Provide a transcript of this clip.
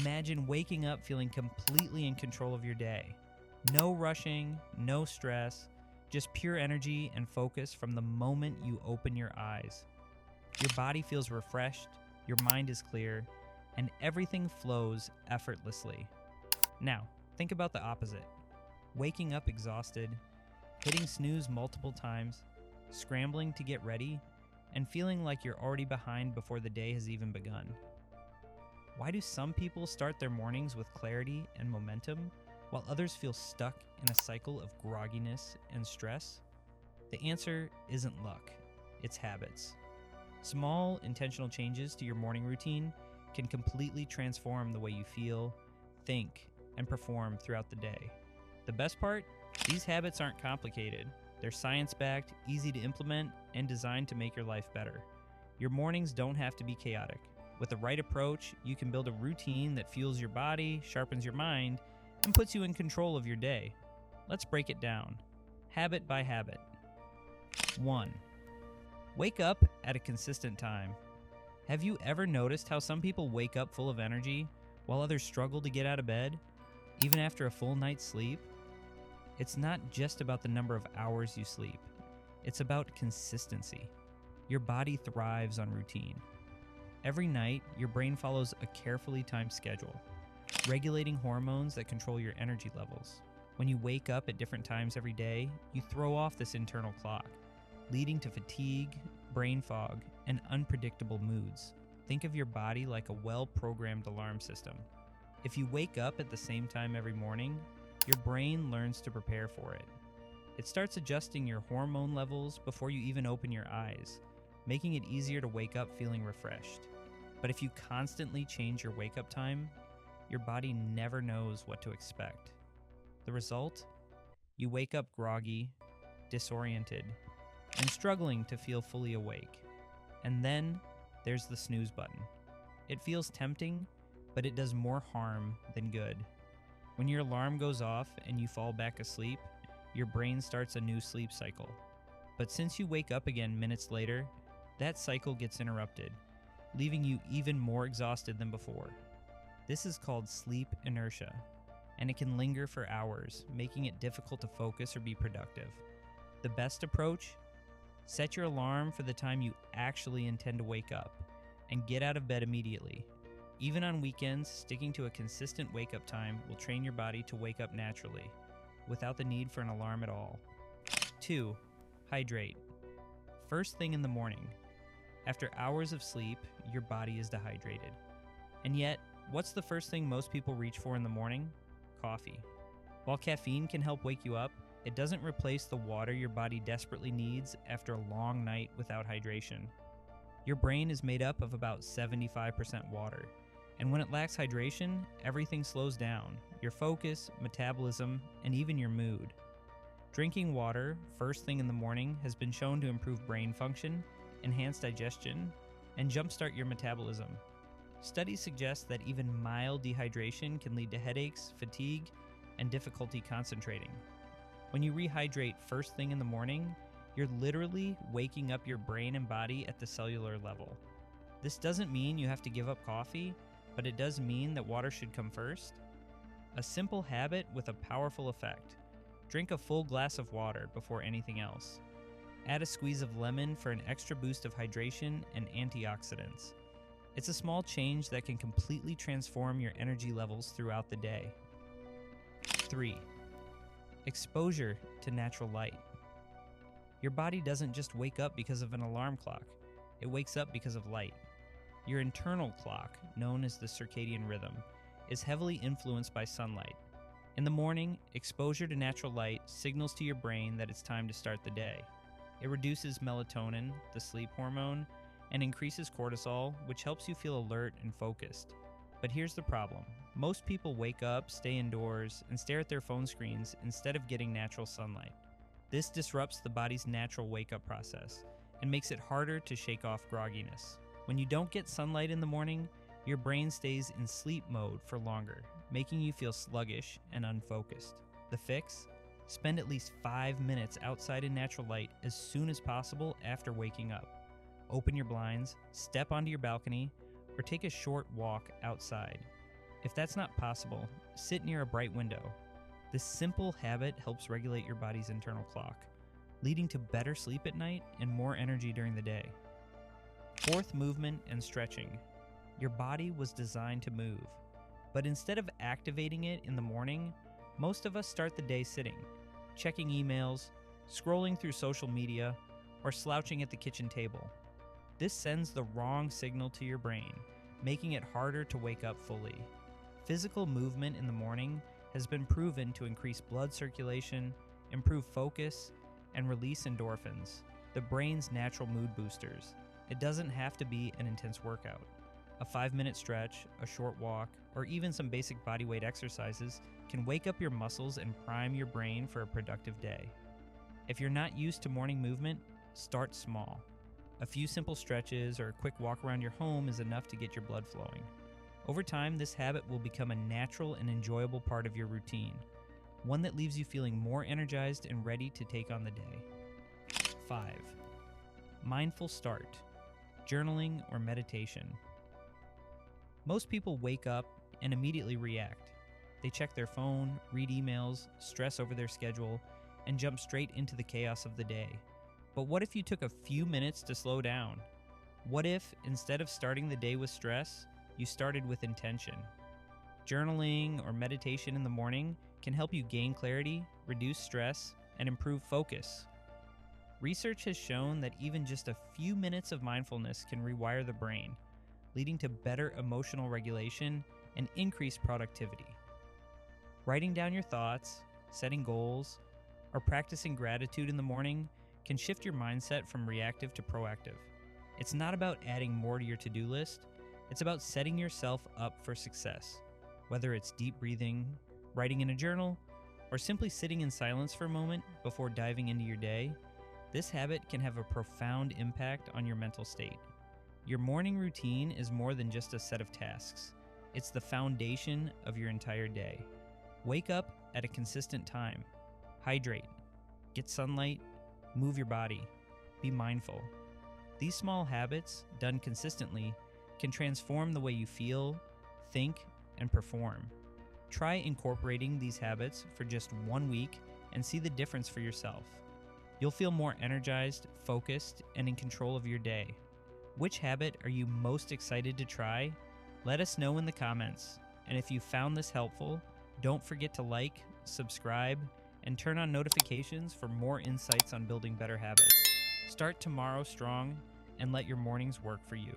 Imagine waking up feeling completely in control of your day. No rushing, no stress, just pure energy and focus from the moment you open your eyes. Your body feels refreshed, your mind is clear, and everything flows effortlessly. Now, think about the opposite. Waking up exhausted, hitting snooze multiple times, scrambling to get ready, and feeling like you're already behind before the day has even begun. Why do some people start their mornings with clarity and momentum, while others feel stuck in a cycle of grogginess and stress? The answer isn't luck, it's habits. Small, intentional changes to your morning routine can completely transform the way you feel, think, and perform throughout the day. The best part? These habits aren't complicated. They're science-backed, easy to implement, and designed to make your life better. Your mornings don't have to be chaotic. With the right approach, you can build a routine that fuels your body, sharpens your mind, and puts you in control of your day. Let's break it down, habit by habit. 1. Wake up at a consistent time. Have you ever noticed how some people wake up full of energy, while others struggle to get out of bed, even after a full night's sleep? It's not just about the number of hours you sleep. It's about consistency. Your body thrives on routine. Every night, your brain follows a carefully timed schedule, regulating hormones that control your energy levels. When you wake up at different times every day, you throw off this internal clock, leading to fatigue, brain fog, and unpredictable moods. Think of your body like a well-programmed alarm system. If you wake up at the same time every morning, your brain learns to prepare for it. It starts adjusting your hormone levels before you even open your eyes, making it easier to wake up feeling refreshed. But if you constantly change your wake-up time, your body never knows what to expect. The result? You wake up groggy, disoriented, and struggling to feel fully awake. And then there's the snooze button. It feels tempting, but it does more harm than good. When your alarm goes off and you fall back asleep, your brain starts a new sleep cycle. But since you wake up again minutes later, that cycle gets interrupted, leaving you even more exhausted than before. This is called sleep inertia, and it can linger for hours, making it difficult to focus or be productive. The best approach? Set your alarm for the time you actually intend to wake up, and get out of bed immediately. Even on weekends, sticking to a consistent wake-up time will train your body to wake up naturally, without the need for an alarm at all. 2. Hydrate. First thing in the morning. After hours of sleep, your body is dehydrated. And yet, what's the first thing most people reach for in the morning? Coffee. While caffeine can help wake you up, it doesn't replace the water your body desperately needs after a long night without hydration. Your brain is made up of about 75% water, and when it lacks hydration, everything slows down: your focus, metabolism, and even your mood. Drinking water first thing in the morning has been shown to improve brain function, enhance digestion, and jumpstart your metabolism. Studies suggest that even mild dehydration can lead to headaches, fatigue, and difficulty concentrating. When you rehydrate first thing in the morning, you're literally waking up your brain and body at the cellular level. This doesn't mean you have to give up coffee, but it does mean that water should come first. A simple habit with a powerful effect. Drink a full glass of water before anything else. Add a squeeze of lemon for an extra boost of hydration and antioxidants. It's a small change that can completely transform your energy levels throughout the day. 3. Exposure to natural light. Your body doesn't just wake up because of an alarm clock. It wakes up because of light. Your internal clock, known as the circadian rhythm, is heavily influenced by sunlight. In the morning, exposure to natural light signals to your brain that it's time to start the day. It reduces melatonin, the sleep hormone, and increases cortisol, which helps you feel alert and focused. But here's the problem. Most people wake up, stay indoors, and stare at their phone screens instead of getting natural sunlight. This disrupts the body's natural wake-up process and makes it harder to shake off grogginess. When you don't get sunlight in the morning, your brain stays in sleep mode for longer, making you feel sluggish and unfocused. The fix? Spend at least 5 minutes outside in natural light as soon as possible after waking up. Open your blinds, step onto your balcony, or take a short walk outside. If that's not possible, sit near a bright window. This simple habit helps regulate your body's internal clock, leading to better sleep at night and more energy during the day. Fourth, movement and stretching. Your body was designed to move, but instead of activating it in the morning, most of us start the day sitting, checking emails, scrolling through social media, or slouching at the kitchen table. This sends the wrong signal to your brain, making it harder to wake up fully. Physical movement in the morning has been proven to increase blood circulation, improve focus, and release endorphins, the brain's natural mood boosters. It doesn't have to be an intense workout. A 5-minute stretch, a short walk, or even some basic bodyweight exercises can wake up your muscles and prime your brain for a productive day. If you're not used to morning movement, start small. A few simple stretches or a quick walk around your home is enough to get your blood flowing. Over time, this habit will become a natural and enjoyable part of your routine, one that leaves you feeling more energized and ready to take on the day. 5. Mindful start, journaling or meditation. Most people wake up and immediately react. They check their phone, read emails, stress over their schedule, and jump straight into the chaos of the day. But what if you took a few minutes to slow down? What if, instead of starting the day with stress, you started with intention? Journaling or meditation in the morning can help you gain clarity, reduce stress, and improve focus. Research has shown that even just a few minutes of mindfulness can rewire the brain, leading to better emotional regulation and increased productivity. Writing down your thoughts, setting goals, or practicing gratitude in the morning can shift your mindset from reactive to proactive. It's not about adding more to your to-do list, it's about setting yourself up for success. Whether it's deep breathing, writing in a journal, or simply sitting in silence for a moment before diving into your day, this habit can have a profound impact on your mental state. Your morning routine is more than just a set of tasks. It's the foundation of your entire day. Wake up at a consistent time. Hydrate. Get sunlight. Move your body. Be mindful. These small habits, done consistently, can transform the way you feel, think, and perform. Try incorporating these habits for just 1 week and see the difference for yourself. You'll feel more energized, focused, and in control of your day. Which habit are you most excited to try? Let us know in the comments. And if you found this helpful, don't forget to like, subscribe, and turn on notifications for more insights on building better habits. Start tomorrow strong and let your mornings work for you.